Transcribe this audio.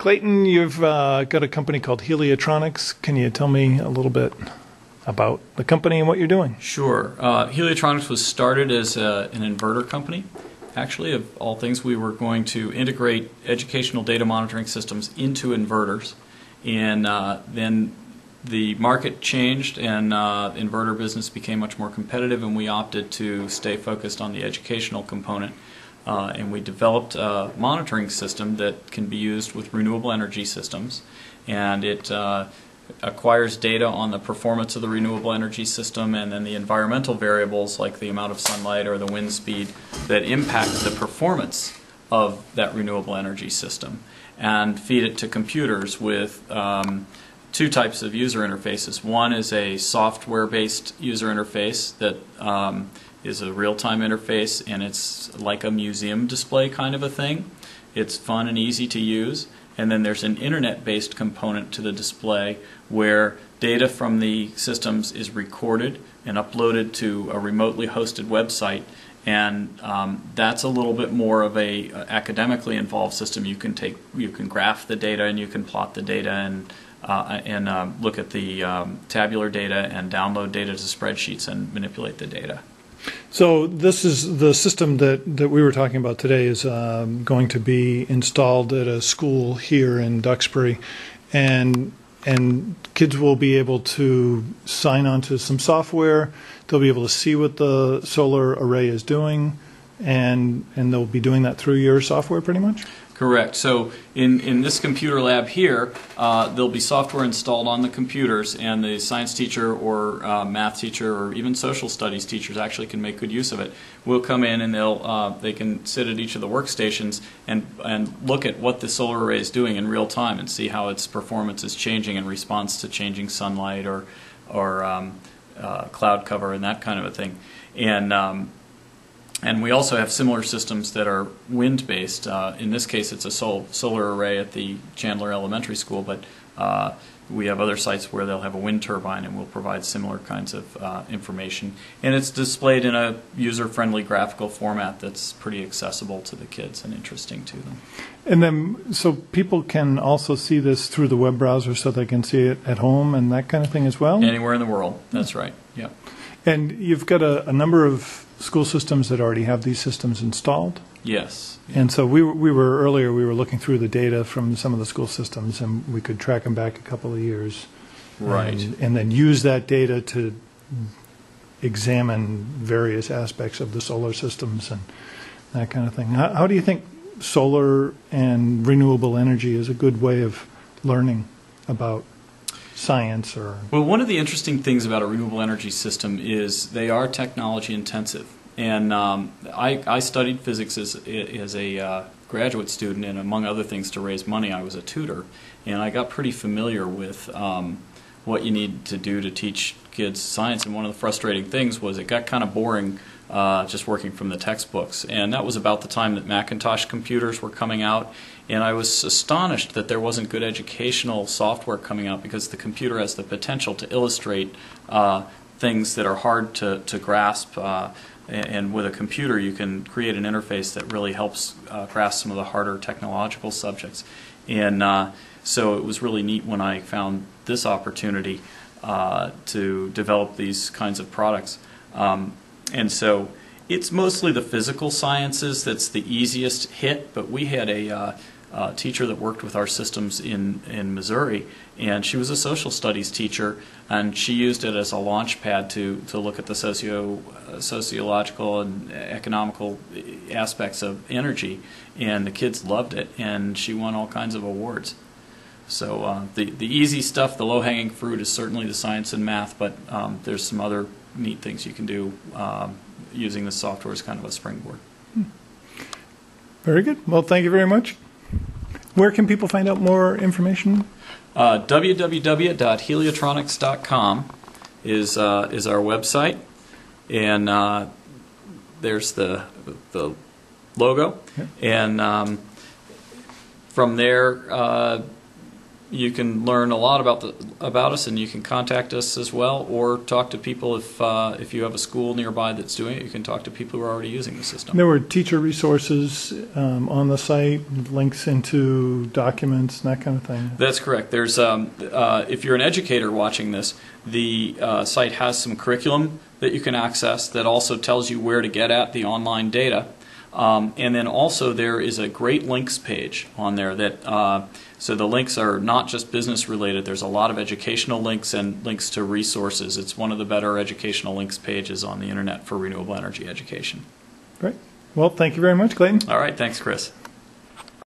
Clayton, you've got a company called Heliotronics. Can you tell me a little bit about the company and what you're doing? Sure. Heliotronics was started as an inverter company. Actually, of all things, we were going to integrate educational data monitoring systems into inverters. And then the market changed and inverter business became much more competitive, and we opted to stay focused on the educational component. And we developed a monitoring system that can be used with renewable energy systems. And it acquires data on the performance of the renewable energy system and then the environmental variables like the amount of sunlight or the wind speed that impact the performance of that renewable energy system, and feed it to computers with two types of user interfaces. One is a software-based user interface that is a real-time interface, and it's like a museum display kind of a thing. It's fun and easy to use. And then there's an internet-based component to the display where data from the systems is recorded and uploaded to a remotely hosted website. And that's a little bit more of a academically involved system. You can graph the data and you can plot the data and look at the tabular data and download data to spreadsheets and manipulate the data. So this is the system that we were talking about today is going to be installed at a school here in Duxbury, and kids will be able to sign on to some software. They'll be able to see what the solar array is doing, and they'll be doing that through your software pretty much? Correct. So in this computer lab here, there'll be software installed on the computers, and the science teacher or math teacher or even social studies teachers actually can make good use of it. We'll come in and they can sit at each of the workstations and look at what the solar array is doing in real time and see how its performance is changing in response to changing sunlight or cloud cover and that kind of a thing. And we also have similar systems that are wind-based. In this case, it's a solar array at the Chandler Elementary School, but we have other sites where they'll have a wind turbine, and we'll provide similar kinds of information. And it's displayed in a user-friendly graphical format that's pretty accessible to the kids and interesting to them. And then, so people can also see this through the web browser so they can see it at home and that kind of thing as well? Anywhere in the world, that's right, yep. And you've got a number of school systems that already have these systems installed? Yes. And so we were looking through the data from some of the school systems, and we could track them back a couple of years. Right. And then use that data to examine various aspects of the solar systems and that kind of thing. How do you think solar and renewable energy is a good way of learning about science? Well, one of the interesting things about a renewable energy system is they are technology intensive. And I studied physics as a graduate student, and among other things, to raise money, I was a tutor. And I got pretty familiar with what you need to do to teach kids science. And one of the frustrating things was it got kind of boring just working from the textbooks. And that was about the time that Macintosh computers were coming out. And I was astonished that there wasn't good educational software coming out, because the computer has the potential to illustrate things that are hard to grasp. And with a computer, you can create an interface that really helps grasp some of the harder technological subjects. And so it was really neat when I found this opportunity to develop these kinds of products. And so it's mostly the physical sciences that's the easiest hit, but we had a teacher that worked with our systems in Missouri, and she was a social studies teacher, and she used it as a launch pad to look at the sociological and economical aspects of energy, and the kids loved it, and she won all kinds of awards. So the easy stuff, the low-hanging fruit, is certainly the science and math, but there's some other neat things you can do using the software as kind of a springboard. Very good. Well, thank you very much. Where can people find out more information? www.heliotronics.com is our website, and there's the logo, yeah. And from there you can learn a lot about us, and you can contact us as well, or talk to people if you have a school nearby that's doing it. You can talk to people who are already using the system. There were teacher resources on the site, links into documents and that kind of thing. That's correct. There's if you're an educator watching this, the site has some curriculum that you can access that also tells you where to get at the online data. And then also there is a great links page on there that so the links are not just business related. There's a lot of educational links and links to resources. It's one of the better educational links pages on the internet for renewable energy education. Great. Well, thank you very much, Clayton. All right. Thanks, Chris.